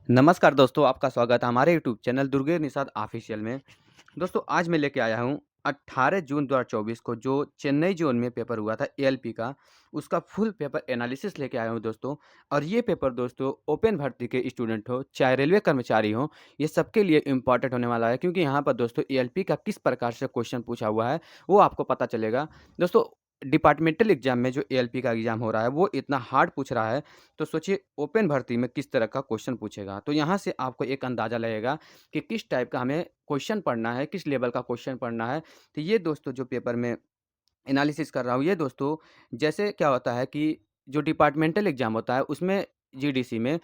नमस्कार दोस्तों, आपका स्वागत है हमारे यूट्यूब चैनल दुर्गे निषाद ऑफिशियल में। दोस्तों आज मैं लेके आया हूँ 18 जून 2024 को जो चेन्नई ज़ोन में पेपर हुआ था एएलपी का, उसका फुल पेपर एनालिसिस लेके आया हूँ दोस्तों। और ये पेपर दोस्तों ओपन भर्ती के स्टूडेंट हो, चाहे रेलवे कर्मचारी हो, ये सबके लिए इम्पोर्टेंट होने वाला है क्योंकि यहाँ पर दोस्तों एएलपी का किस प्रकार से क्वेश्चन पूछा हुआ है, वो आपको पता चलेगा। दोस्तों डिपार्टमेंटल एग्जाम में जो एएलपी का एग्जाम हो रहा है, वो इतना हार्ड पूछ रहा है, तो सोचिए ओपन भर्ती में किस तरह का क्वेश्चन पूछेगा। तो यहाँ से आपको एक अंदाज़ा लगेगा कि किस टाइप का हमें क्वेश्चन पढ़ना है, किस लेवल का क्वेश्चन पढ़ना है। तो ये दोस्तों जो पेपर में एनालिसिस कर रहा हूँ, ये दोस्तों जैसे क्या होता है कि जो डिपार्टमेंटल एग्ज़ाम होता है, उसमें जीडीसी में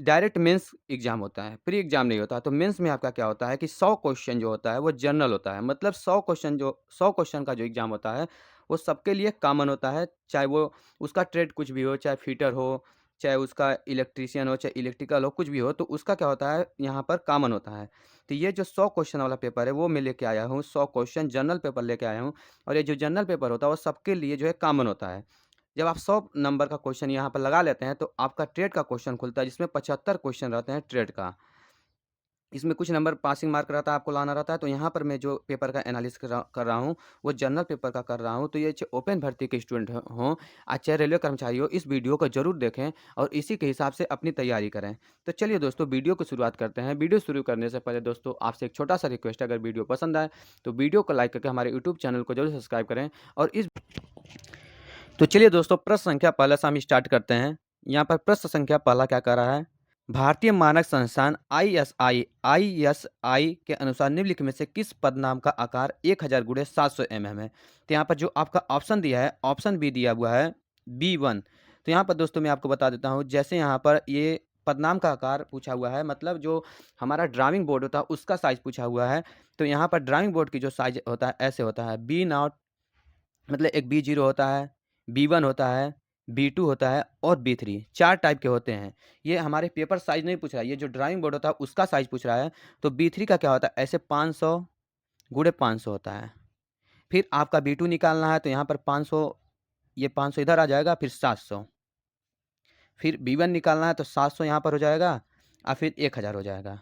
डायरेक्ट मेंस एग्ज़ाम होता है, प्री एग्ज़ाम नहीं होता। तो मेंस में आपका क्या होता है कि 100 क्वेश्चन जो होता है, वो जनरल होता है। मतलब 100 क्वेश्चन का जो एग्ज़ाम होता है, वो सबके लिए कॉमन होता है, चाहे वो उसका ट्रेड कुछ भी हो, चाहे फिटर हो, चाहे उसका इलेक्ट्रीशियन हो, चाहे इलेक्ट्रिकल हो, कुछ भी हो, तो उसका क्या होता है, यहाँ पर कॉमन होता है। तो ये जो 100 क्वेश्चन वाला पेपर है, वो मैं लेके आया हूँ, 100 क्वेश्चन जनरल पेपर लेके आया हूँ। और ये जो जनरल पेपर होता है वो सबके लिए जो है कॉमन होता है। जब आप 100 नंबर का क्वेश्चन यहाँ पर लगा लेते हैं तो आपका ट्रेड का क्वेश्चन खुलता है जिसमें 75 क्वेश्चन रहते हैं ट्रेड का। इसमें कुछ नंबर पासिंग मार्क रहता है, आपको लाना रहता है। तो यहाँ पर मैं जो पेपर का एनालिसिस कर रहा हूँ, वो जनरल पेपर का कर रहा हूँ। तो ये चाहे ओपन भर्ती के स्टूडेंट हों, चाहे रेलवे कर्मचारी हो, इस वीडियो को ज़रूर देखें और इसी के हिसाब से अपनी तैयारी करें। तो चलिए दोस्तों वीडियो की शुरुआत करते हैं। वीडियो शुरू करने से पहले दोस्तों आपसे एक छोटा-सा रिक्वेस्ट है, अगर वीडियो पसंद आए तो वीडियो को लाइक करके हमारे यूट्यूब चैनल को ज़रूर सब्सक्राइब करें। और इस तो चलिए दोस्तों प्रश्न संख्या पहला से हम स्टार्ट करते हैं। यहाँ पर प्रश्न संख्या पहला क्या कह रहा है? भारतीय मानक संस्थान आईएसआई के अनुसार निम्नलिखित में से किस पदनाम का आकार 1000 गुणे 700 mm है? तो यहाँ पर जो आपका ऑप्शन दिया है, ऑप्शन बी दिया हुआ है B1। तो यहाँ पर दोस्तों मैं आपको बता देता हूँ, जैसे यहाँ पर ये पदनाम का आकार पूछा हुआ है, मतलब जो हमारा ड्राइंग बोर्ड होता है उसका साइज पूछा हुआ है। तो यहाँ पर ड्राइंग बोर्ड की जो साइज होता है ऐसे होता है, B0 मतलब एक B0 होता है, B1 होता है, B2 होता है और B3, 4 टाइप के होते हैं। ये हमारे पेपर साइज़ नहीं पूछ रहा है, ये जो ड्राइंग बोर्ड होता है उसका साइज़ पूछ रहा है। तो B3 का क्या होता है, ऐसे 500 गुणे 500 होता है। फिर आपका B2 निकालना है तो यहाँ पर 500, ये 500 इधर आ जाएगा, फिर 700। फिर B1 निकालना है तो 700 यहाँ पर हो जाएगा और फिर 1000 हो जाएगा।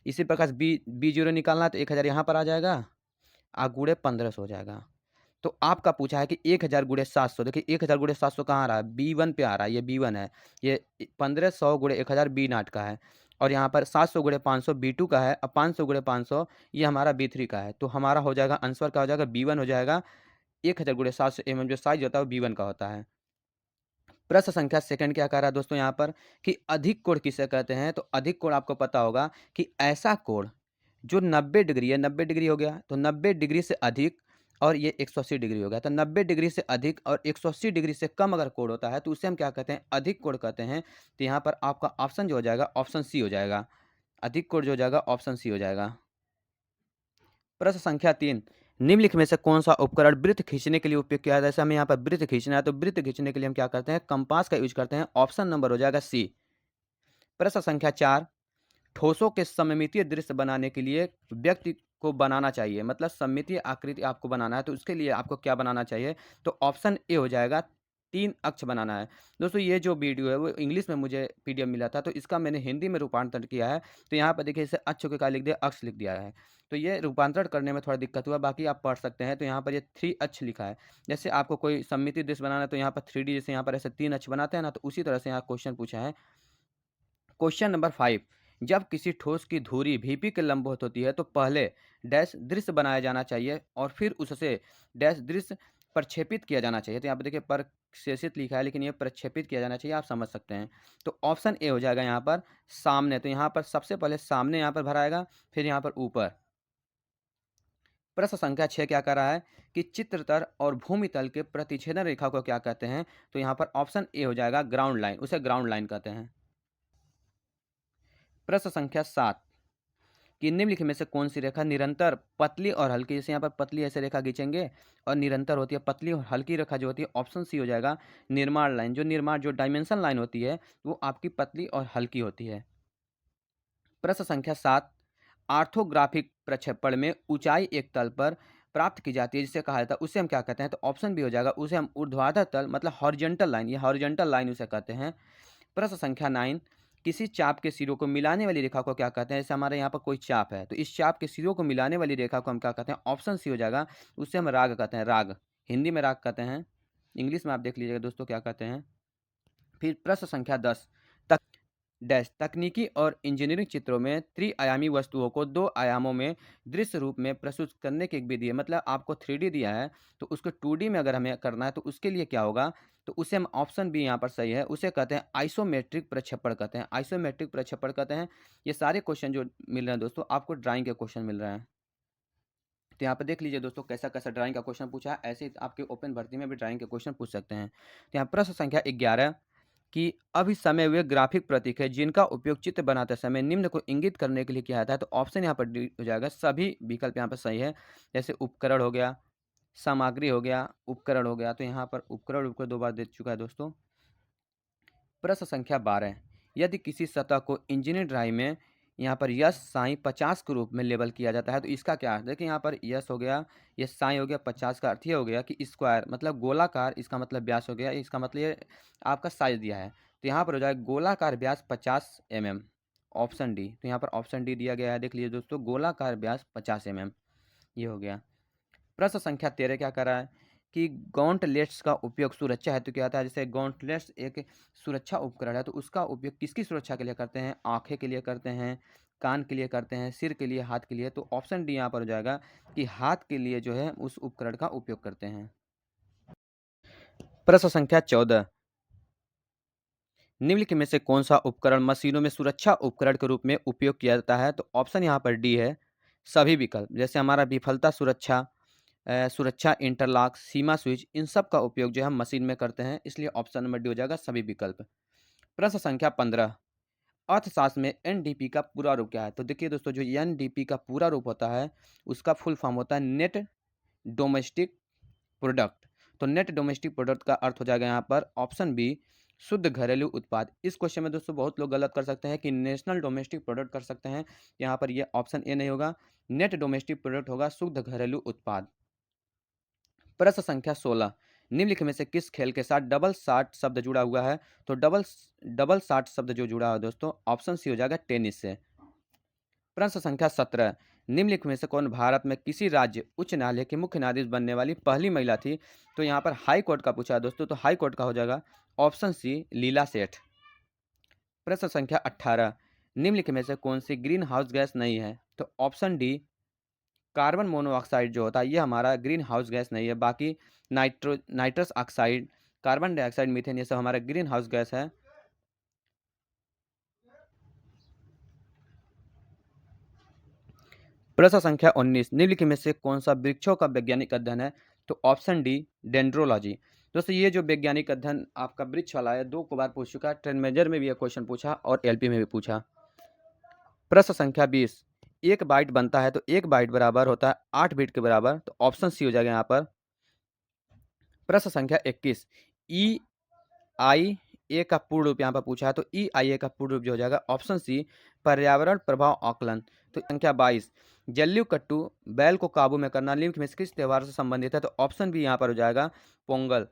इसी प्रकार से B0 निकालना है तो 1000 यहाँ पर आ जाएगा और गुणे 1500 हो जाएगा। तो आपका पूछा है कि 1000 गुणे 700, देखिए 1000 गुणे 700 कहाँ आ रहा है? B1 पे आ रहा है, ये B1 है। ये 1500 गुणे 1000 B0 का है और यहाँ पर 700 गुणे 500 B2 का है और 500 गुणे 500 ये हमारा B3 का है। तो हमारा हो जाएगा आंसर क्या हो जाएगा? B1 हो जाएगा। 1000 गुणे 700 जो साइज़ होता है वो B1 का होता है। प्रश्न संख्या सेकंड क्या कह रहा है दोस्तों यहाँ पर कि अधिक कोण किसे कहते हैं? तो अधिक कोण आपको पता होगा कि ऐसा कोण जो 90 डिग्री है, 90 डिग्री हो गया, तो 90 डिग्री से अधिक और ये 180 डिग्री हो गया। तो 90 डिग्री से अधिक और 180 डिग्री से कम अगर कोण होता है तो उसे हम क्या कहते हैं? अधिक कोण कहते हैं। तो यहाँ पर आपका ऑप्शन जो हो जाएगा, ऑप्शन सी हो जाएगा। अधिक कोण जो हो जाएगा, ऑप्शन सी हो जाएगा। प्रश्न संख्या 3, निम्नलिखित में से कौन-सा उपकरण वृत्त खींचने के लिए उपयोग किया जाता है? जैसे हमें यहाँ पर वृत्त खींचना है, तो वृत्त खींचने के लिए हम क्या करते हैं? कंपास का यूज़ करते हैं। ऑप्शन नंबर हो जाएगा सी। प्रश्न संख्या 4, ठोसों के सममितीय दृश्य बनाने के लिए व्यक्ति को बनाना चाहिए, मतलब सममितीय आकृति आपको बनाना है तो उसके लिए आपको क्या बनाना चाहिए? तो ऑप्शन ए हो जाएगा, 3 अक्ष बनाना है। दोस्तों ये जो वीडियो है वो इंग्लिश में मुझे पीडीएफ मिला था तो इसका मैंने हिंदी में रूपांतरण किया है। तो यहाँ पर देखिए इसे अक्ष को क्या लिख दिया, अक्ष लिख दिया है। तो ये रूपांतरण करने में थोड़ा दिक्कत हुआ, बाकी आप पढ़ सकते हैं। तो यहाँ पर ये 3 अक्ष लिखा है। जैसे आपको कोई सममितीय दृश्य बनाना है तो यहाँ पर 3D जैसे यहाँ पर ऐसे 3 अक्ष बनाते हैं ना, तो उसी तरह से यहाँ क्वेश्चन पूछा है। क्वेश्चन नंबर 5, जब किसी ठोस की धुरी VP के लंबवत होती है तो पहले डैश दृश्य बनाया जाना चाहिए और फिर उससे डैश दृश्य प्रक्षेपित किया जाना चाहिए। तो यहाँ पे देखिए प्रक्षेपित लिखा है लेकिन ये प्रक्षेपित किया जाना चाहिए, आप समझ सकते हैं। तो ऑप्शन ए हो जाएगा यहाँ पर सामने। तो यहाँ पर सबसे पहले सामने यहाँ पर भराएगा, फिर यहाँ पर ऊपर। प्रश्न संख्या 6 क्या कर रहा है कि चित्रतल और भूमि तल के प्रतिच्छेदन रेखा को क्या कहते हैं? तो यहाँ पर ऑप्शन ए हो जाएगा ग्राउंड लाइन, उसे ग्राउंड लाइन कहते हैं। प्रश्न संख्या 7, कि निम्नलिखित में से कौन सी रेखा निरंतर पतली और हल्की, जैसे यहाँ पर पतली ऐसे रेखा खींचेंगे और निरंतर होती है, पतली और हल्की रेखा जो होती है ऑप्शन सी हो जाएगा निर्माण लाइन। जो निर्माण जो डायमेंशन लाइन होती है वो आपकी पतली और हल्की होती है। प्रश्न संख्या 7, आर्थोग्राफिक प्रक्षेपण में ऊंचाई एक तल पर प्राप्त की जाती है जिसे कहा जाता है, उसे हम क्या कहते हैं? तो ऑप्शन बी हो जाएगा, उसे हम ऊर्ध्वाधर तल मतलब हॉरिजॉन्टल लाइन, ये हॉरिजॉन्टल लाइन उसे कहते हैं। प्रश्न संख्या 9, किसी चाप के सिरों को मिलाने वाली रेखा को क्या कहते हैं? जैसे हमारे यहाँ पर कोई चाप है, तो इस चाप के सिरों को मिलाने वाली रेखा को हम क्या कहते हैं? ऑप्शन सी हो जाएगा, उसे हम राग कहते हैं, राग। हिंदी में राग कहते हैं, इंग्लिश में आप देख लीजिएगा दोस्तों क्या कहते हैं। फिर प्रश्न संख्या 10, तकनीकी और इंजीनियरिंग चित्रों में त्रि-आयामी वस्तुओं को 2 आयामों में दृश्य रूप में प्रस्तुत करने की एक विधि है। मतलब आपको 3D दिया है, तो उसको 2D में अगर हमें करना है तो उसके लिए क्या होगा? तो उसे हम ऑप्शन बी यहाँ पर सही है, उसे कहते हैं आइसोमेट्रिक प्रक्षेपण कहते हैं, आइसोमेट्रिक प्रक्षेपण कहते हैं। ये सारे क्वेश्चन जो मिल रहे हैं दोस्तों, आपको ड्राइंग के क्वेश्चन मिल रहे हैं। तो यहाँ पर देख लीजिए दोस्तों कैसा-कैसा ड्राइंग का क्वेश्चन पूछा है, ऐसे ही आपके ओपन भर्ती में भी ड्राइंग के क्वेश्चन पूछ सकते हैं। तो यहाँ प्रश्न संख्या 11 कि अब इस समय वे ग्राफिक प्रतीक है जिनका उपयोग चित्र बनाते समय निम्न को इंगित करने के लिए किया जाता है। तो ऑप्शन यहाँ पर डी हो जाएगा, सभी विकल्प यहाँ पर सही है। जैसे उपकरण हो गया, सामग्री हो गया, उपकरण हो गया, तो यहाँ पर उपकरण 2 बार दे चुका है दोस्तों। प्रश्न संख्या 12, यदि किसी सतह को इंजीनियर ड्राइंग में यहाँ पर यश साई 50 के रूप में लेबल किया जाता है, तो इसका क्या अर्थ? देखिए यहाँ पर यश हो गया, ये साई हो गया, 50 का अर्थ ये हो गया कि स्क्वायर मतलब गोलाकार, इसका मतलब व्यास हो गया, इसका मतलब ये आपका साइज दिया है। तो यहाँ पर हो जाएगा गोलाकार व्यास 50 mm, ऑप्शन डी। तो यहाँ पर ऑप्शन डी दिया गया है, देख लीजिए दोस्तों, गोलाकार व्यास 50 mm, ये हो गया। प्रश्न संख्या 13 क्या कर रहा है कि गॉन्टलेट्स का उपयोग सुरक्षा हेतु किया जाता है। जैसे गॉन्टलेट्स एक सुरक्षा उपकरण है, तो उसका उपयोग किसकी सुरक्षा के लिए करते हैं? आंखें के लिए करते हैं, कान के लिए करते हैं, सिर के लिए, हाथ के लिए। तो ऑप्शन डी यहाँ पर हो जाएगा कि हाथ के लिए जो है उस उपकरण का उपयोग करते हैं। प्रश्न संख्या 14, निम्नलिखित में से कौन सा उपकरण मशीनों में सुरक्षा उपकरण के रूप में उपयोग किया जाता है? तो ऑप्शन यहाँ पर डी है, सभी विकल्प। जैसे हमारा विफलता सुरक्षा, सुरक्षा इंटरलॉक, सीमा स्विच, इन सब का उपयोग जो है हम मशीन में करते हैं, इसलिए ऑप्शन नंबर डी हो जाएगा, सभी विकल्प। प्रश्न संख्या 15, अर्थशास्त्र में एनडीपी का पूरा रूप क्या है? तो देखिए दोस्तों, जो एनडीपी का पूरा रूप होता है उसका फुल फॉर्म होता है नेट डोमेस्टिक प्रोडक्ट। तो नेट डोमेस्टिक प्रोडक्ट का अर्थ हो जाएगा यहाँ पर ऑप्शन बी, शुद्ध घरेलू उत्पाद। इस क्वेश्चन में दोस्तों बहुत लोग गलत कर सकते हैं कि नेशनल डोमेस्टिक प्रोडक्ट कर सकते हैं, यहाँ पर ये ऑप्शन ए नहीं होगा, नेट डोमेस्टिक प्रोडक्ट होगा, शुद्ध घरेलू उत्पाद। प्रश्न संख्या 16, निम्नलिखित में से किस खेल के साथ डबल शॉट शब्द जुड़ा हुआ है? तो डबल शॉट शब्द जो जुड़ा है दोस्तों, ऑप्शन सी हो जाएगा, टेनिस से। प्रश्न संख्या 17, निम्नलिखित में से कौन भारत में किसी राज्य उच्च न्यायालय के मुख्य न्यायाधीश बनने वाली पहली महिला थी? तो यहाँ पर हाई कोर्ट का पूछा है दोस्तों, तो हाई कोर्ट का हो जाएगा ऑप्शन सी, लीला सेठ। प्रश्न संख्या 18, निम्नलिखित में से कौन सी ग्रीन हाउस गैस नहीं है? तो ऑप्शन डी, कार्बन मोनोऑक्साइड जो होता है ये हमारा ग्रीन हाउस गैस नहीं है। बाकी nitrous oxide, carbon dioxide, methane, ये सब हमारा ग्रीन हाउस गैस है। प्रश्न संख्या 19, निम्नलिखित में से कौन सा वृक्षों का वैज्ञानिक अध्ययन है? तो ऑप्शन डी, डेंड्रोलॉजी। दोस्तों ये जो वैज्ञानिक अध्ययन आपका वृक्ष वाला है 2 को बार पूछ चुका है, ट्रेन मेजर में भी यह क्वेश्चन पूछा और एलपी में भी पूछा। प्रश्न संख्या 20, एक बाइट बनता है तो एक बाइट बराबर होता है 8 बिट के बराबर, तो ऑप्शन सी हो जाएगा यहाँ पर। प्रश्न संख्या 21, ई आई ए का पूर्ण रूप यहाँ पर पूछा है, तो ई आई ए का पूर्ण रूप जो हो जाएगा ऑप्शन सी, पर्यावरण प्रभाव आकलन। तो संख्या 22, जल्लीकट्टू बैल को काबू में करना निम्नलिखित में से किस त्यौहार से संबंधित है? तो ऑप्शन बी यहाँ पर हो जाएगा, पोंगल।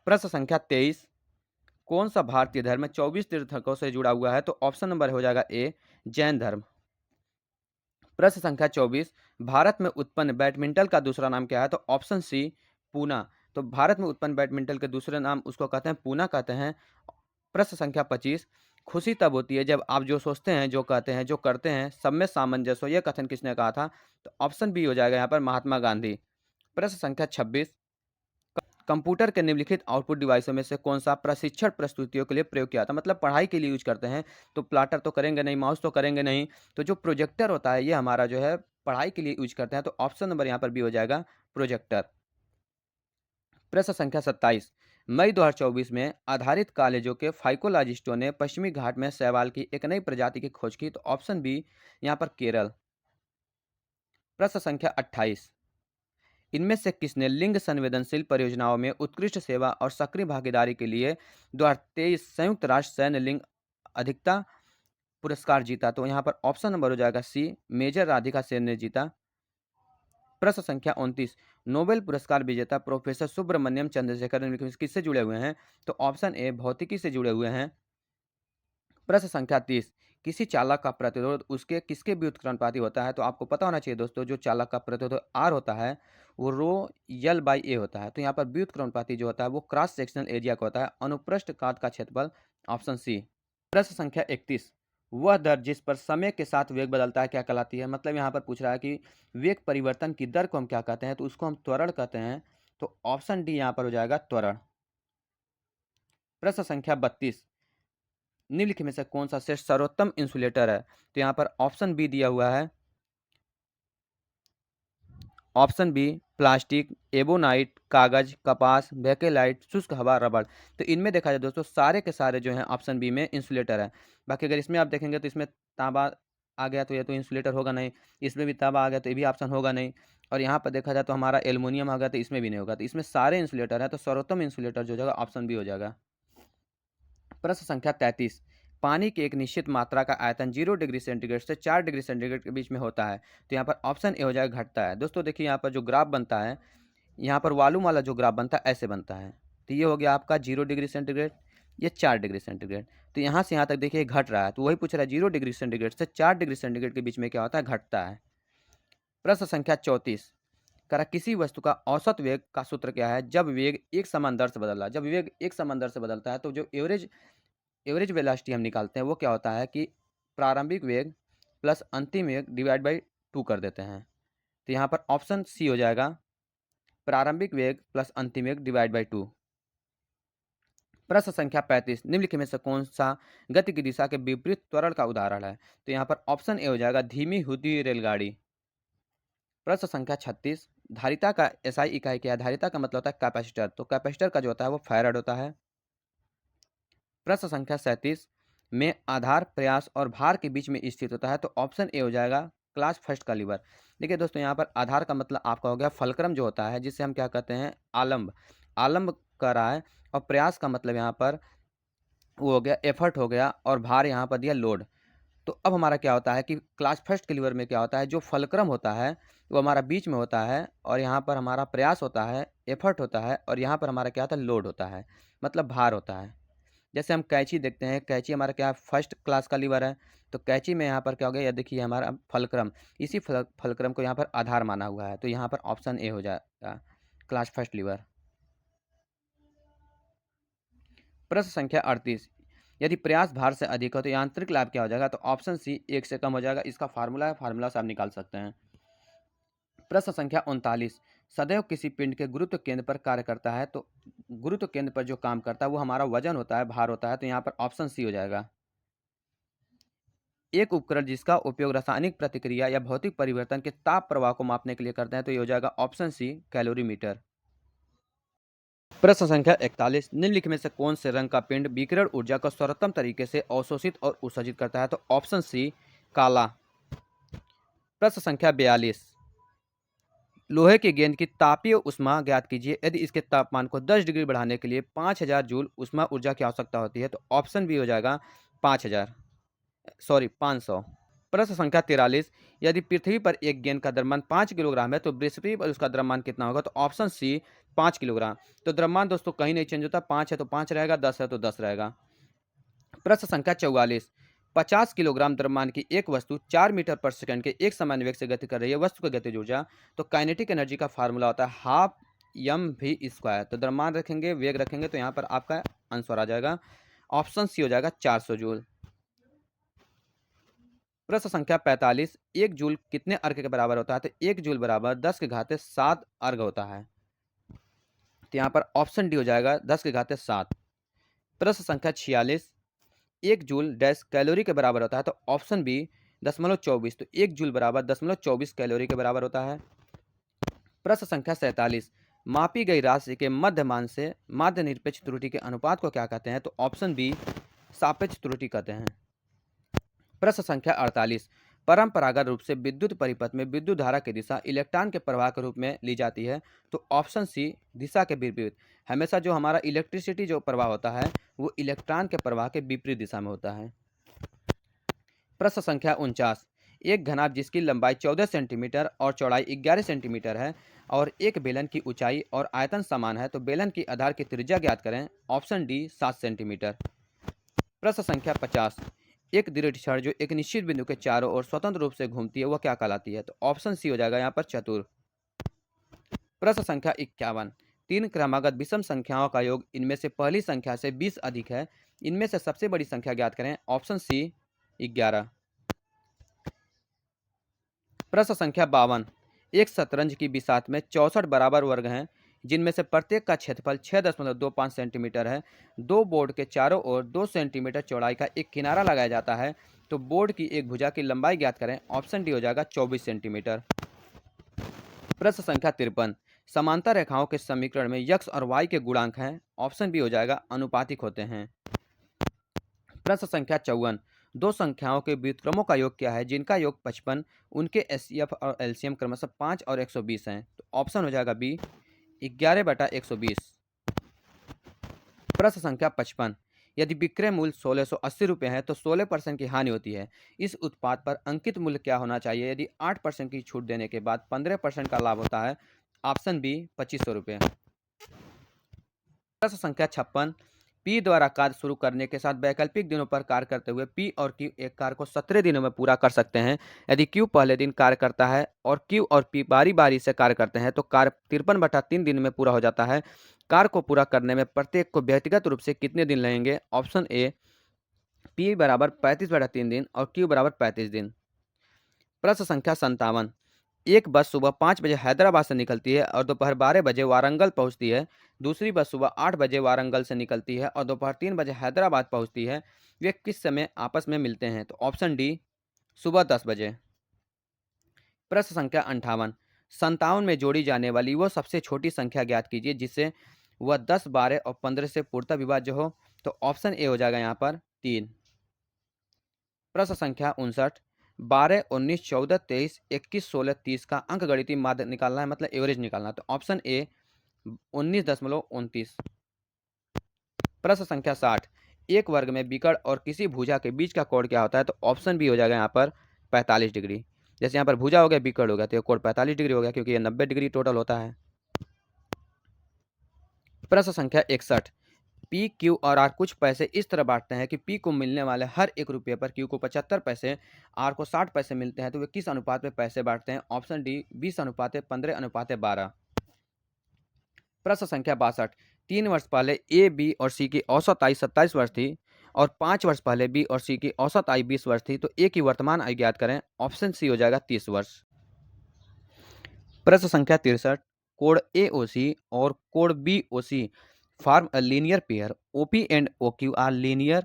प्रश्न संख्या 23, कौन सा भारतीय धर्म 24 तीर्थंकरों से जुड़ा हुआ है? तो ऑप्शन नंबर हो जाएगा ए, जैन धर्म। प्रश्न संख्या 24, भारत में उत्पन्न बैडमिंटन का दूसरा नाम क्या है? तो ऑप्शन सी, पूना। तो भारत में उत्पन्न बैडमिंटन के दूसरे नाम उसको कहते हैं पूना कहते हैं। प्रश्न संख्या 25, खुशी तब होती है जब आप जो सोचते हैं, जो कहते हैं, जो करते हैं सब में सामंजस्य हो, यह कथन किसने कहा था? तो ऑप्शन बी हो जाएगा यहाँ पर, महात्मा गांधी। प्रश्न संख्या 26, कंप्यूटर के निम्नलिखित आउटपुट डिवाइसों में से कौन सा प्रशिक्षण प्रस्तुतियों के लिए प्रयोग किया था? मतलब पढ़ाई के लिए यूज करते हैं, तो प्लाटर तो करेंगे नहीं, माउस तो करेंगे नहीं, तो जो प्रोजेक्टर होता है ये हमारा जो है पढ़ाई के लिए यूज करते हैं, तो ऑप्शन नंबर यहाँ पर बी हो जाएगा, प्रोजेक्टर। प्रश्न संख्या 27, मई 2024 में आधारित कॉलेजों के फाइकोलॉजिस्टों ने पश्चिमी घाट में शैवाल की एक नई प्रजाति की खोज की, तो ऑप्शन बी यहाँ पर, केरल। प्रश्न संख्या 28, इनमें से किसने लिंग संवेदनशील परियोजनाओं में उत्कृष्ट सेवा और सक्रिय भागीदारी के लिए 2023 संयुक्त राष्ट्र सैन्य लिंग अधिकता पुरस्कार जीता? तो यहाँ पर ऑप्शन नंबर हो जाएगा सी, मेजर राधिका सेन ने जीता। प्रश्न संख्या 29, नोबेल पुरस्कार विजेता प्रोफेसर सुब्रमण्यम चंद्रशेखर किससे जुड़े हुए हैं? तो ऑप्शन ए, भौतिकी से जुड़े हुए हैं। प्रश्न संख्या 30, किसी चालक का प्रतिरोध उसके किसके व्युत्क्रमानुपाती होता है? तो आपको पता होना चाहिए दोस्तों, जो चालक का प्रतिरोध R होता है वो रो L बाई A होता है। तो यहाँ पर व्युत्क्रमानुपाती जो होता है वो क्रॉस सेक्शनल एरिया का होता है, अनुप्रस्थ काट का क्षेत्रफल, ऑप्शन सी। प्रश्न संख्या 31, वह दर जिस पर समय के साथ वेग बदलता है क्या कहलाती है? मतलब यहाँ पर पूछ रहा है कि वेग परिवर्तन की दर को हम क्या कहते हैं? तो उसको हम त्वरण कहते हैं। तो ऑप्शन डी यहाँ पर हो जाएगा त्वरण। प्रश्न संख्या 32, निम्नलिखित में से कौन सा श्रेष्ठ सर्वोत्तम इंसुलेटर है? तो यहाँ पर ऑप्शन बी दिया हुआ है, ऑप्शन बी प्लास्टिक, एबोनाइट, कागज, कपास, बेकेलाइट, शुष्क हवा, रबड़। तो इनमें देखा जाए दोस्तों सारे के सारे जो हैं ऑप्शन बी में इंसुलेटर है। बाकी अगर इसमें आप देखेंगे तो इसमें तांबा आ गया तो ये तो इंसुलेटर होगा नहीं, इसमें भी तांबा आ गया तो ये भी ऑप्शन होगा नहीं, और यहाँ पर देखा जाए तो हमारा एल्युमिनियम आ गया तो इसमें भी नहीं होगा। तो इसमें सारे इंसुलेटर है, तो सर्वोत्तम इंसुलेटर जो हो जाएगा ऑप्शन बी हो जाएगा। प्रश्न संख्या 33, पानी की एक निश्चित मात्रा का आयतन 0 डिग्री सेंटीग्रेड से 4 डिग्री सेंटीग्रेड के बीच में होता है। तो यहाँ पर ऑप्शन ए हो जाएगा घटता है। दोस्तों देखिए यहाँ पर जो ग्राफ बनता है, यहाँ पर वॉल्यूम वाला जो ग्राफ बनता है ऐसे बनता है। तो ये हो गया आपका 0 डिग्री सेंटीग्रेड, ये 4 डिग्री सेंटीग्रेड। तो यहाँ से यहाँ तक देखिए घट रहा है, तो वही पूछ रहा है 0 डिग्री सेंटीग्रेड से 4 डिग्री सेंटीग्रेड के बीच में क्या होता है? घटता है। प्रश्न संख्या 34, करा किसी वस्तु का औसत वेग का सूत्र क्या है जब वेग एक समान दर से बदल रहा है? जब वेग एक समान दर से बदलता है तो जो एवरेज वेलोसिटी हम निकालते हैं वो क्या होता है कि प्रारंभिक वेग प्लस अंतिम वेग डिवाइड बाई 2 कर देते हैं। तो यहाँ पर ऑप्शन सी हो जाएगा, प्रारंभिक वेग प्लस अंतिम वेग डिवाइड बाई 2। प्रश्न संख्या 35, निम्नलिखित में से कौन सा गति की दिशा के विपरीत त्वरण का उदाहरण है? तो यहाँ पर ऑप्शन ए हो जाएगा, धीमी हुई रेलगाड़ी। प्रश्न संख्या 36, धारिता का एसआई इकाई क्या है? धारिता का मतलब होता है कैपेसिटर, तो कैपेसिटर का जो होता है वो फैराड होता है। प्रश्न संख्या 37, में आधार, प्रयास और भार के बीच में स्थित होता है। तो ऑप्शन ए हो जाएगा, क्लास फर्स्ट का लीवर। देखिए दोस्तों यहाँ पर आधार का मतलब आपका हो गया फलक्रम जो होता है, जिसे हम क्या कहते हैं? आलम्ब। आलम्ब कर रहा है। और प्रयास का मतलब यहाँ पर वो हो गया एफर्ट हो गया, और भार यहाँ पर दिया लोड। तो अब हमारा क्या होता है कि क्लास फर्स्ट के लीवर में क्या होता है, जो फलक्रम होता है वो हमारा बीच में होता है, और यहाँ पर हमारा प्रयास होता है, एफर्ट होता है, और यहाँ पर हमारा क्या होता है? लोड होता है, मतलब भार होता है। जैसे हम कैंची देखते हैं, कैंची हमारा क्या फर्स्ट क्लास का लीवर है, तो कैंची में यहाँ पर क्या हो गया? ये देखिए हमारा फलक्रम, इसी फलक्रम को यहाँ पर आधार माना हुआ है। तो यहाँ पर ऑप्शन ए हो जाएगा, क्लास फर्स्ट लीवर। प्रश्न संख्या 38, यदि प्रयास भार से अधिक हो तो यांत्रिक लाभ क्या हो जाएगा? तो ऑप्शन सी 1 से कम हो जाएगा। इसका फार्मूला है, फार्मूला से आप निकाल सकते हैं। प्रश्न संख्या 39, सदैव किसी पिंड के गुरुत्व केंद्र पर कार्य करता है। तो गुरुत्व केंद्र पर जो काम करता है वो हमारा वजन होता है, भार होता है। तो यहाँ पर ऑप्शन सी हो जाएगा। एक उपकरण जिसका उपयोग रासायनिक प्रतिक्रिया या भौतिक परिवर्तन के ताप प्रवाह को मापने के लिए करते हैं। तो ये हो जाएगा ऑप्शन सी, कैलोरीमीटर। प्रश्न संख्या 41, निम्नलिखित में से कौन से रंग का पिंड विकिरण ऊर्जा को सर्वोत्तम तरीके से अवशोषित और उत्सर्जित करता है? तो ऑप्शन सी, काला। प्रश्न संख्या 42, लोहे की गेंद की तापीय ऊष्मा ज्ञात कीजिए यदि इसके तापमान को 10 डिग्री बढ़ाने के लिए 5000 जूल ऊष्मा ऊर्जा की आवश्यकता होती है। तो ऑप्शन बी हो जाएगा 500। प्रश्न संख्या 43, यदि पृथ्वी पर एक गेंद का द्रव्यमान 5 किलोग्राम है तो बृहस्पति पर उसका द्रव्यमान कितना होगा? तो ऑप्शन सी, 5 किलोग्राम। तो द्रव्यमान दोस्तों कहीं नहीं चेंज होता, 5 है तो 5 रहेगा, 10 है तो 10 रहेगा। प्रश्न संख्या 44, 50 किलोग्राम द्रव्यमान की एक वस्तु 4 मीटर पर सेकंड के एक समान वेग से गति कर रही है। वस्तु की गतिज ऊर्जा, तो काइनेटिक एनर्जी का फार्मूला होता है हाफ mv²। तो द्रव्यमान रखेंगे, वेग रखेंगे, तो यहाँ पर आपका आंसर आ जाएगा, ऑप्शन सी हो जाएगा 400 जूल। प्रश्न संख्या 45, एक जूल कितने अर्घ के बराबर होता है? तो एक जूल बराबर 10⁻7 अर्घ होता है। तो यहाँ पर ऑप्शन डी हो जाएगा 10⁻7। प्रश्न संख्या 46, एक जूल डैश कैलोरी के बराबर होता है। तो ऑप्शन बी, 0.24। तो एक जूल बराबर 0.24 कैलोरी के बराबर होता है। प्रश्न संख्या 47, मापी गई राशि के मध्यमान से माध्य निरपेक्ष त्रुटि के अनुपात को क्या कहते हैं? तो ऑप्शन बी, सापेक्ष त्रुटि कहते हैं। प्रश्न संख्या 48, परंपरागत रूप से विद्युत परिपथ में विद्युत धारा की दिशा इलेक्ट्रॉन के प्रवाह के रूप में ली जाती है। तो ऑप्शन सी, दिशा के विपरीत। हमेशा जो हमारा इलेक्ट्रिसिटी जो प्रवाह होता है वो इलेक्ट्रॉन के प्रवाह के विपरीत दिशा में होता है। प्रश्न संख्या 49, एक घनाभ जिसकी लंबाई 14 सेंटीमीटर और चौड़ाई 11 सेंटीमीटर है और एक बेलन की ऊंचाई और आयतन समान है, तो बेलन की आधार की त्रिज्या ज्ञात करें। Option D, 7 centimetre. प्रश्न संख्या 50, एक दृढ़ छड़ जो एक निश्चित बिंदु के चारों ओर स्वतंत्र रूप से घूमती है वह क्या कहलाती है? तो ऑप्शन सी हो जाएगा यहाँ पर चतुर। प्रश्न संख्या 51। तीन क्रमागत विषम संख्याओं का योग इनमें से पहली संख्या से 20 अधिक है, इनमें से सबसे बड़ी संख्या ज्ञात करें। Option C 11। प्रश्न संख्या 52। एक शतरंज की बिसात में 64 बराबर वर्ग हैं, जिनमें से प्रत्येक का क्षेत्रफल 6.25 सेंटीमीटर है। दो बोर्ड के चारों ओर 2 सेंटीमीटर चौड़ाई का एक किनारा लगाया जाता है, तो बोर्ड की एक भुजा की लंबाई ज्ञात करें। ऑप्शन डी हो जाएगा 24 सेंटीमीटर। प्रश्न संख्या 53। समांतर रेखाओं के समीकरण में यक्स और वाई के गुणांक हैं। ऑप्शन बी हो जाएगा अनुपातिक होते हैं। प्रश्न संख्या 54। दो संख्याओं के व्युत्क्रमों का योग क्या है जिनका योग 55, उनके एचसीएफ और एलसीएम क्रमशः 5 और 120 हैं। तो ऑप्शन हो जाएगा बी 11/120। प्रश्न संख्या 55। यदि विक्रय मूल्य 1680 रुपये है तो 16% की हानि होती है। इस उत्पाद पर अंकित मूल्य क्या होना चाहिए यदि 8% की छूट देने के बाद 15% का लाभ होता है? ऑप्शन बी 2500 रुपये। प्रश्न संख्या 56। पी द्वारा कार्य शुरू करने के साथ वैकल्पिक दिनों पर कार्य करते हुए पी और क्यू एक कार्य को 17 दिनों में पूरा कर सकते हैं। यदि क्यू पहले दिन कार्य करता है और क्यू और पी बारी बारी से कार्य करते हैं तो कार्य 53/3 दिन में पूरा हो जाता है। कार्य को पूरा करने में प्रत्येक को व्यक्तिगत रूप से कितने दिन लगेंगे? ऑप्शन ए पी बराबर 35/3 दिन और क्यू बराबर 35 दिन। प्रश्न संख्या 57। एक बस सुबह 5 बजे हैदराबाद से निकलती है और दोपहर 12 बजे वारंगल पहुंचती है। दूसरी बस सुबह 8 बजे वारंगल से निकलती है और दोपहर 3 बजे हैदराबाद पहुंचती है। वे किस समय आपस में मिलते हैं? तो ऑप्शन डी सुबह 10 बजे। प्रश्न संख्या 58। 57 में जोड़ी जाने वाली वो सबसे छोटी संख्या ज्ञात कीजिए जिससे वह 10, 12 और 15 से पूर्णतः विभाज्य हो। तो ऑप्शन ए हो जाएगा यहाँ पर 3। प्रश्न संख्या 59। 12, 19, 14, 23, 21, 16, 30 का अंक गणितीय माध्य निकालना है, मतलब एवरेज निकालना है। तो ऑप्शन ए 19.29। प्रश्न संख्या 60। एक वर्ग में विकर्ण और किसी भुजा के बीच का कोण क्या होता है? तो ऑप्शन बी हो जाएगा यहाँ पर 45 डिग्री। जैसे यहाँ पर भुजा हो गया, विकर्ण हो गया, तो ये कोण 45 डिग्री हो गया क्योंकि ये 90 डिग्री टोटल होता है। प्रश्न संख्या 61। पी, क्यू और आर कुछ पैसे इस तरह बांटते हैं कि पी को मिलने वाले हर 1 रुपये पर क्यू को 75 पैसे, आर को 60 पैसे मिलते हैं, तो वे किस अनुपात में पैसे बांटते हैं? Option D 20:15:15। प्रश्न संख्या 62। 3 वर्ष पहले ए, बी और सी की औसत आयु 27 वर्ष थी और 5 वर्ष पहले बी और सी की औसत आयु 20 वर्ष थी, तो ए की वर्तमान आयु ज्ञात करें। ऑप्शन सी हो जाएगा 30 वर्ष। प्रश्न संख्या 63। कोण ए ओ सी और कोण B O C form a linear pair. OP and OQ are linear.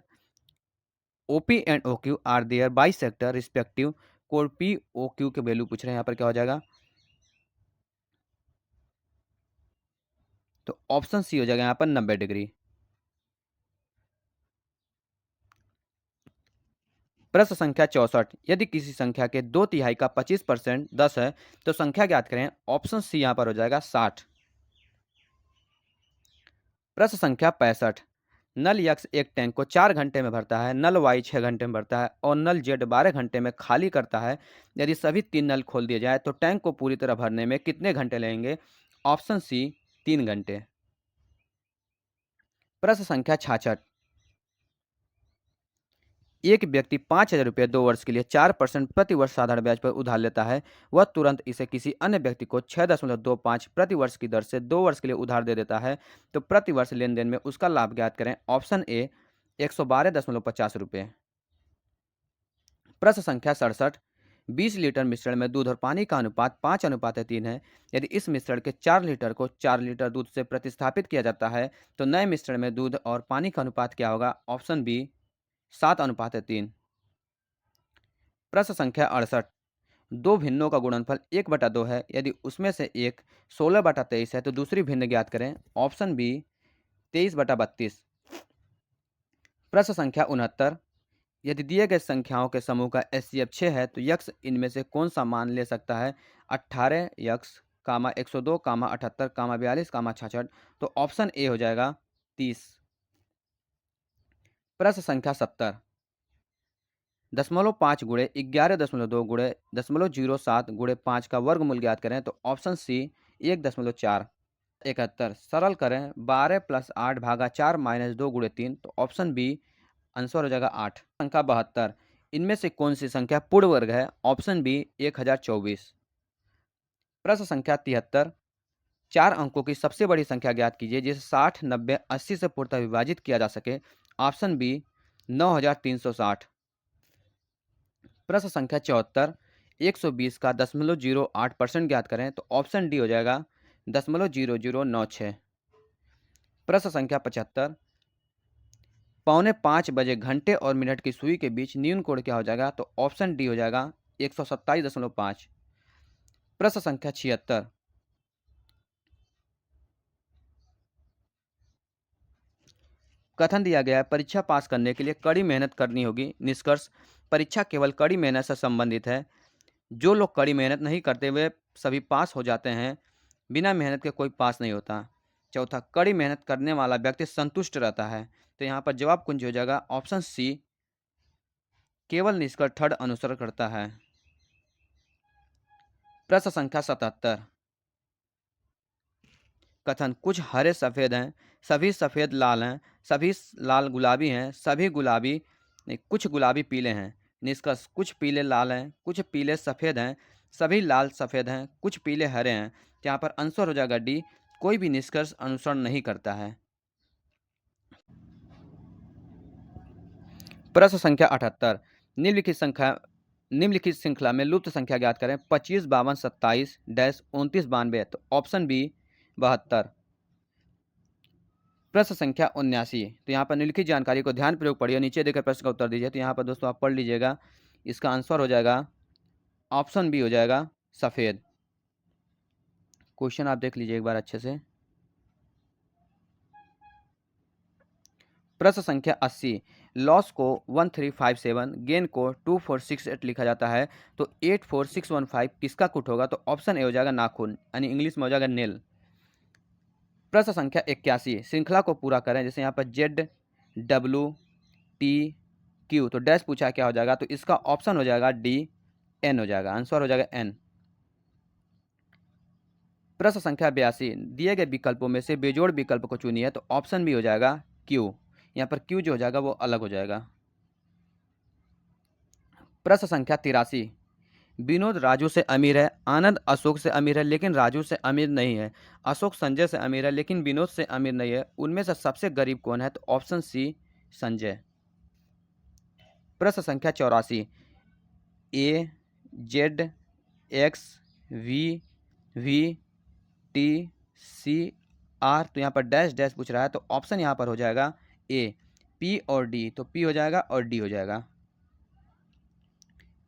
OP and OQ are their bisector respective. कोण P OQ के वैल्यू पूछ रहे हैं, यहाँ पर क्या हो जाएगा? तो ऑप्शन सी हो जाएगा यहाँ पर 90 डिग्री। प्रश्न संख्या 64। यदि किसी संख्या के 2/3 का 25% 10 है तो संख्या ज्ञात करें। ऑप्शन सी यहाँ पर हो जाएगा 60। प्रश्न संख्या 65। नल यक्स एक टैंक को 4 घंटे में भरता है, नल वाई 6 घंटे में भरता है और नल जेड 12 घंटे में खाली करता है। यदि सभी 3 नल खोल दिए जाए तो टैंक को पूरी तरह भरने में कितने घंटे लगेंगे? ऑप्शन सी 3 घंटे। प्रश्न संख्या 66। एक व्यक्ति 5,000 रुपये 2 वर्ष के लिए 4% प्रति वर्ष साधारण ब्याज पर उधार लेता है। वह तुरंत इसे किसी अन्य व्यक्ति को 6.25 प्रति वर्ष की दर से 2 वर्ष के लिए उधार दे देता है, तो प्रति वर्ष लेन देन में उसका लाभ ज्ञात करें। ऑप्शन ए 112.50 रुपये। प्रश्न संख्या 67। 20 लीटर मिश्रण में दूध और पानी का अनुपात 5:3 है। यदि इस मिश्रण के 4 लीटर को 4 लीटर दूध से प्रतिस्थापित किया जाता है तो नए मिश्रण में दूध और पानी का अनुपात क्या होगा? Option B 7:3। प्रश्न संख्या 68। दो भिन्नों का गुणनफल 1/2 है। यदि उसमें से एक 16/23 है तो दूसरी भिन्न ज्ञात करें। Option B 23/32। प्रश्न संख्या 69। यदि दिए गए संख्याओं के समूह का एचसीएफ 6 है तो यक्स इनमें से कौन सा मान ले सकता है? 18 यक्स, 102, 78, 42, 66। तो ऑप्शन ए हो जाएगा 30। प्रश्न संख्या 70। 0.5 गुणे 11.2 गुणे 0.07 गुणे 5 का वर्गमूल ज्ञात करें। तो ऑप्शन सी 1.4। 71। सरल करें 12 + 8 भागा 4 - 2 गुणे 3। तो ऑप्शन बी आंसर हो जाएगा 8। संख्या 72, इनमें से कौन सी संख्या पूर्ण वर्ग है? Option B 1024। प्रश्न संख्या 73, 4 अंकों की सबसे बड़ी संख्या ज्ञात कीजिए जिसे 60, 90, 80 से पूर्णतः विभाजित किया जा सके। Option B 9360। प्रश्न संख्या 74, 120 का 0.08% ज्ञात करें, तो ऑप्शन डी हो जाएगा 0.0096। प्रश्न संख्या 75, 4:45 घंटे और मिनट की सुई के बीच न्यून कोण क्या हो जाएगा? तो ऑप्शन डी हो जाएगा 127.5। प्रश्न संख्या 76, कथन दिया गया है परीक्षा पास करने के लिए कड़ी मेहनत करनी होगी। निष्कर्ष, परीक्षा केवल कड़ी मेहनत से संबंधित है। जो लोग कड़ी मेहनत नहीं करते वे सभी पास हो जाते हैं, बिना मेहनत के कोई पास नहीं होता। चौथा, कड़ी मेहनत करने वाला व्यक्ति संतुष्ट रहता है। तो यहाँ पर जवाब कुंज हो जाएगा ऑप्शन सी, केवल निष्कर्ष थर्ड अनुसरण करता है। प्रश्न संख्या 77, कथन, कुछ हरे सफ़ेद हैं, सभी सफ़ेद लाल हैं, सभी लाल गुलाबी हैं, सभी गुलाबी नहीं, कुछ गुलाबी पीले हैं। निष्कर्ष, कुछ पीले लाल हैं, कुछ पीले सफ़ेद हैं, सभी लाल सफ़ेद हैं, कुछ पीले हरे हैं। तो यहाँ पर आंसर हो जाएगा डी, कोई भी निष्कर्ष अनुसरण नहीं करता है। प्रश्न संख्या 78, निम्नलिखित श्रृंखला में लुप्त संख्या ज्ञात करें। 25, 52, 27, 29, 92। तो ऑप्शन बी 72। प्रश्न संख्या 79, तो यहाँ पर निम्नलिखित जानकारी को ध्यानपूर्वक पढ़िए, नीचे देकर प्रश्न का उत्तर दीजिए। तो यहाँ पर दोस्तों आप पढ़ लीजिएगा, इसका आंसर हो जाएगा ऑप्शन बी हो जाएगा सफ़ेद। क्वेश्चन आप देख लीजिए एक बार अच्छे से। प्रश्न संख्या 80, लॉस को 1357, गेन को 2468 लिखा जाता है, तो 84615 किसका कुट होगा? तो ऑप्शन ए हो जाएगा नाखून, यानी इंग्लिश में हो जाएगा नेल। प्रश्न संख्या 81, श्रृंखला को पूरा करें। जैसे यहाँ पर जेड, डब्ल्यू, टी, क्यू, तो डैश पूछा क्या हो जाएगा? तो इसका ऑप्शन हो जाएगा डी, एन हो जाएगा, आंसर हो जाएगा एन। प्रश्न संख्या 82, दिए गए विकल्पों में से बेजोड़ विकल्प को चुनिए। तो ऑप्शन बी हो जाएगा क्यू, यहाँ पर क्यू जो हो जाएगा वो अलग हो जाएगा। प्रश्न संख्या 83, विनोद राजू से अमीर है, आनंद अशोक से अमीर है लेकिन राजू से अमीर नहीं है, अशोक संजय से अमीर है लेकिन विनोद से अमीर नहीं है, उनमें से सबसे गरीब कौन है? तो ऑप्शन सी संजय। प्रश्न संख्या 84, A, Z, X, V, V, T, C, R, तो यहाँ पर डैश डैश पूछ रहा है, तो ऑप्शन यहाँ पर हो जाएगा ए, पी और डी, तो पी हो जाएगा और डी हो जाएगा।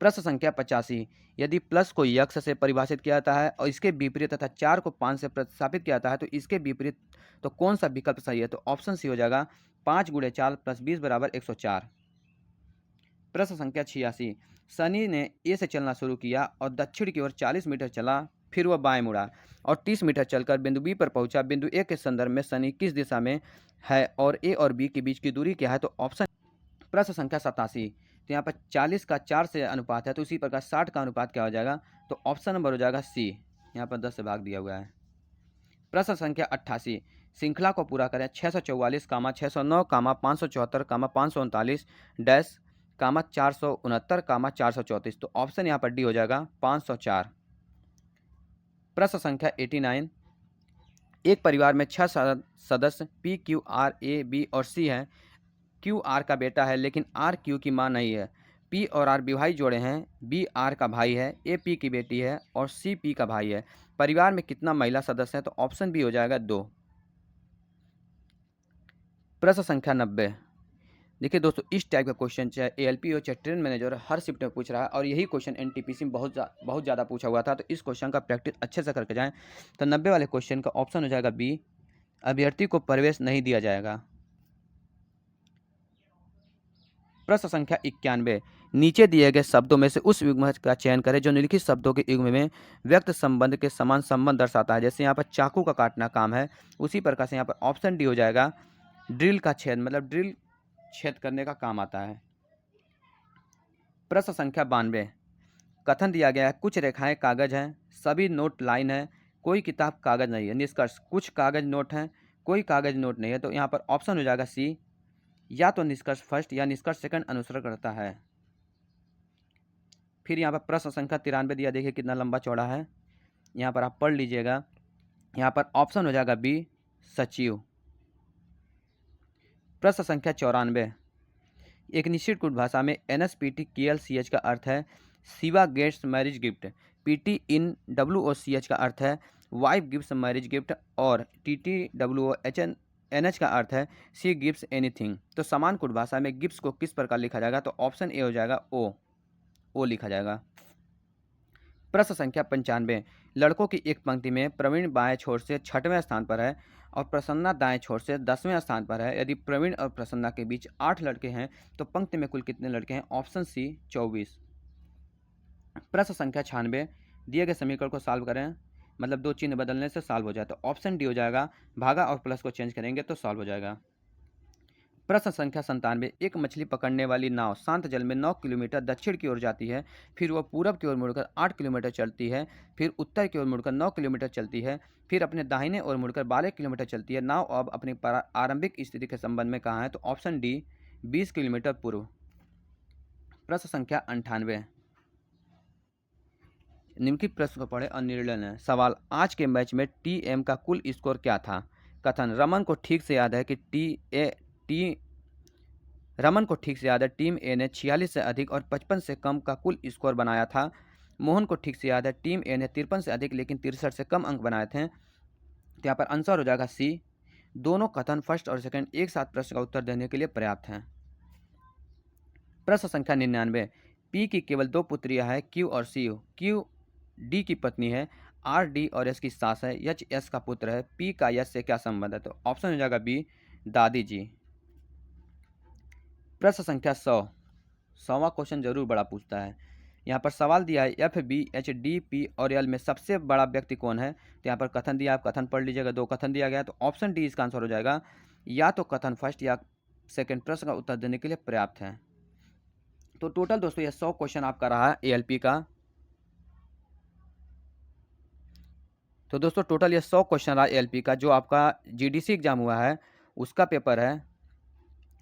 प्रश्न संख्या 85, यदि प्लस को यक्स से परिभाषित किया जाता है और इसके विपरीत तथा 4 को 5 से प्रतिस्थापित किया जाता है, तो इसके विपरीत तो कौन सा विकल्प सही है? तो ऑप्शन सी हो जाएगा 5 × 4 + 20 = 104। प्रश्न संख्या 86, सनी ने ए से चलना शुरू किया और दक्षिण की ओर 40 मीटर चला, फिर वह बाएं मुड़ा और 30 मीटर चलकर बिंदु बी पर पहुंचा। बिंदु ए के संदर्भ में सनी किस दिशा में है और ए और बी के बीच की दूरी क्या है? तो ऑप्शन। प्रश्न संख्या 87, तो यहाँ पर 40 का 4 से अनुपात है, तो उसी प्रकार 60 का अनुपात क्या हो जाएगा? तो ऑप्शन नंबर हो जाएगा सी, यहाँ पर 10 से भाग दिया हुआ है। प्रश्न संख्या 88, श्रृंखला को पूरा करें। 644, 609, 574, 539, डैश, 469, 434, तो ऑप्शन यहाँ पर डी हो जाएगा 504। प्रश्न संख्या 89, एक परिवार में 6 सदस्य P, Q, R, A, B और सी हैं। क्यू आर का बेटा है लेकिन आर क्यू की मां नहीं है। पी और आर विवाहित जोड़े हैं, बी आर का भाई है, ए पी की बेटी है और सी पी का भाई है। परिवार में कितना महिला सदस्य है? तो ऑप्शन बी हो जाएगा 2। प्रश्न संख्या 90, देखिए दोस्तों इस टाइप का क्वेश्चन चाहे एएलपी हो चाहे ट्रेन मैनेजर हर शिफ्ट में पूछ रहा है और यही क्वेश्चन एनटीपीसी में बहुत ज़्यादा पूछा हुआ था, तो इस क्वेश्चन का प्रैक्टिस अच्छे से करके जाएं। तो 90 वाले क्वेश्चन का ऑप्शन हो जाएगा बी, अभ्यर्थी को प्रवेश नहीं दिया जाएगा। प्रश्न संख्या 91, नीचे दिए गए शब्दों में से उस युग्म का चयन करें जो निम्नलिखित शब्दों के युग्म में व्यक्त संबंध के समान संबंध दर्शाता है। जैसे यहाँ पर चाकू का काटना काम है, उसी प्रकार से यहाँ पर ऑप्शन डी हो जाएगा ड्रिल का छेद, मतलब ड्रिल छेद करने का काम आता है। प्रश्न संख्या 92, कथन दिया गया है कुछ रेखाएं कागज हैं, सभी नोट लाइन है, कोई किताब कागज नहीं है। निष्कर्ष, कुछ कागज नोट हैं, कोई कागज नोट नहीं है। तो यहाँ पर ऑप्शन हो जाएगा सी, या तो निष्कर्ष फर्स्ट या निष्कर्ष सेकंड अनुसरण करता है। फिर यहाँ पर प्रश्न संख्या 93 दिया, देखिए कितना लंबा चौड़ा है, यहाँ पर आप पढ़ लीजिएगा। यहाँ पर ऑप्शन हो जाएगा बी सचिव। प्रश्न संख्या 94, एक निश्चित कुट भाषा में NSPT KLCH का अर्थ है Shiva gets marriage gift, PTIN WOCH का अर्थ है वाइफ गिफ्ट मैरिज गिफ्ट, और TTWONH का अर्थ है शी गिफ्ट्स एनीथिंग। तो समान कुट भाषा में गिफ्ट्स को किस प्रकार लिखा जाएगा, तो ऑप्शन ए हो जाएगा ओ लिखा जाएगा। प्रश्न संख्या 95, लड़कों की एक पंक्ति में प्रवीण बाएं छोर से 6वें स्थान पर है और प्रसन्ना दाएं छोर से 10वें स्थान पर है। यदि प्रवीण और प्रसन्ना के बीच 8 लड़के हैं तो पंक्ति में कुल कितने लड़के हैं, ऑप्शन सी 24। प्रश्न संख्या 96, दिए गए समीकरण को सॉल्व करें, मतलब दो चिन्ह बदलने से सॉल्व हो जाए, तो ऑप्शन डी हो जाएगा, भागा और प्लस को चेंज करेंगे तो सॉल्व हो जाएगा। प्रश्न संख्या 97, एक मछली पकड़ने वाली नाव शांत जल में 9 किलोमीटर दक्षिण की ओर जाती है, फिर वह पूरब की ओर मुड़कर 8 किलोमीटर चलती है, फिर उत्तर की ओर मुड़कर 9 किलोमीटर चलती है, फिर अपने दाहिने ओर मुड़कर 12 किलोमीटर चलती है। नाव अब अपनी आरंभिक स्थिति के संबंध में कहाँ है, तो ऑप्शन डी 20 किलोमीटर पूर्व। प्रश्न संख्या 98, निम्नलिखित प्रश्न को पढ़े और निर्णय लें। सवाल, आज के मैच में टीएम का कुल स्कोर क्या था। कथन, रमन को ठीक से याद है कि टीम ए ने 46 से अधिक और 55 से कम का कुल स्कोर बनाया था। मोहन को ठीक से याद है टीम ए ने 53 से अधिक लेकिन 63 से कम अंक बनाए थे। तो यहाँ पर आंसर हो जाएगा सी। दोनों कथन फर्स्ट और सेकंड एक साथ प्रश्न का उत्तर देने के लिए पर्याप्त हैं। प्रश्न संख्या 99, पी की केवल 2 पुत्रियां हैं, क्यू और सी। क्यू डी की पत्नी है, आर डी और एस की सास है, एच एस का पुत्र है, पी का एस से क्या संबंध है, तो ऑप्शन हो जाएगा बी दादी जी। प्रश्न संख्या 100वां क्वेश्चन जरूर बड़ा पूछता है। यहाँ पर सवाल दिया है F B H D P और एल में सबसे बड़ा व्यक्ति कौन है। तो यहाँ पर कथन दिया, आप कथन पढ़ लीजिएगा, 2 कथन दिया गया, तो ऑप्शन डी इसका आंसर हो जाएगा। या तो कथन फर्स्ट या सेकंड प्रश्न का उत्तर देने के लिए पर्याप्त है। तो टोटल दोस्तों ये 100 क्वेश्चन आपका रहा है एएलपी का। तो दोस्तों टोटल ये 100 क्वेश्चन रहा एएलपी का, जो आपका जीडीसी एग्जाम हुआ है उसका पेपर है।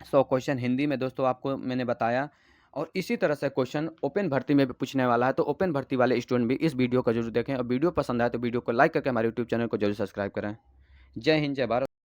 100 क्वेश्चन हिंदी में दोस्तों आपको मैंने बताया, और इसी तरह से क्वेश्चन ओपन भर्ती में भी पूछने वाला है। तो ओपन भर्ती वाले स्टूडेंट भी इस वीडियो को जरूर देखें, और वीडियो पसंद आए तो वीडियो को लाइक करके हमारे यूट्यूब चैनल को जरूर सब्सक्राइब करें। जय हिंद, जय भारत।